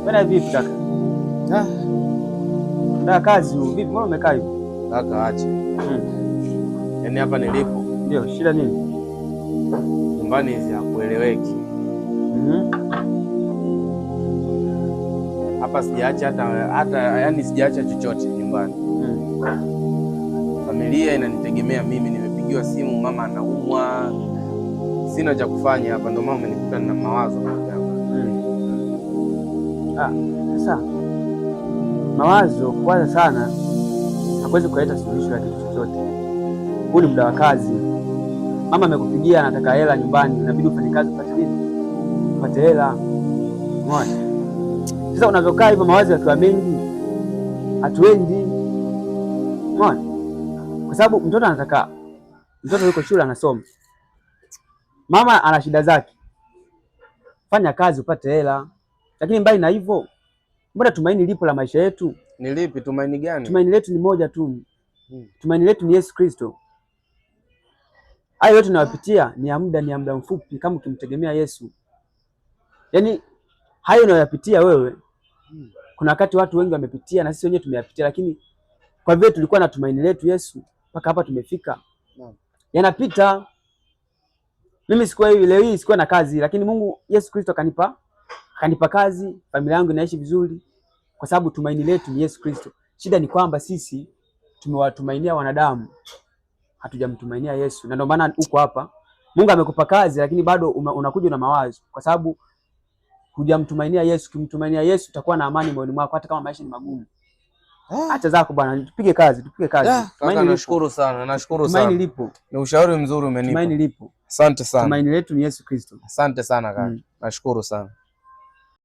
Bwana vipi kaka? Da kazi vipi? Mbona umekaa hivi? Kaka acha. Yaani hapa nilipo. Ndio, shida nini? Nyumbani hizi hakueleweki. Hapa sijaacha hata yani sijaacha chochote nyumbani. Familia inanitegemea mimi, nimepigiwa simu mama anaumwa. Sina cha kufanya hapa, ndio mama amenikuta na mawazo hapa. Sasa mawazo kwanza sana hakuwezi kuleta suluhisho ya kitu chochote. Huu ni muda wa kazi. Mama amekupigia anataka hela nyumbani, inabidi ufanye kazi upate nini? Upate hela. Umeona? Sasa unavyokaa hivyo mawazo yakiwa mengi hatuendi. Umeona? Kwa sababu mtoto yuko shule anasoma. Mama ana shida zake. Fanya kazi upate hela. Lakini mbali na hivyo, mbona tumaini lipo la maisha yetu? Ni lipi tumaini gani? Tumaini letu ni moja tu. Tumaini letu ni Yesu Kristo. Hayo yote tunayopitia ni ya muda mfupi kama ukimtegemea Yesu. Yaani hayo unayopitia wewe, kuna wakati watu wengi wamepitia na sisi wenyewe tumeyapitia, lakini kwa vile tulikuwa na tumaini letu Yesu mpaka hapa tumefika. Yanapita. Mimi sikuwa hivi leo hii sikuwa na kazi, lakini Mungu Yesu Kristo akanipa kazi, familia yangu inaishi vizuri kwa sababu tumaini letu ni Yesu Kristo. Shida ni kwamba sisi tumewatumainia wanadamu, hatujamtumainia Yesu. Na ndio maana uko hapa. Mungu amekupa kazi lakini bado unakuja na mawazo kwa sababu hujamtumainia Yesu. Ukimtumainia Yesu utakuwa na amani moyoni mwako hata kama maisha ni magumu. Acha zako bwana, tupige kazi. Kaka nashukuru sana. Tumaini lipo. Ni ushauri mzuri umenipa. Tumaini lipo. Asante sana. Tumaini letu ni Yesu Kristo. Asante sana kaka. Nashukuru sana.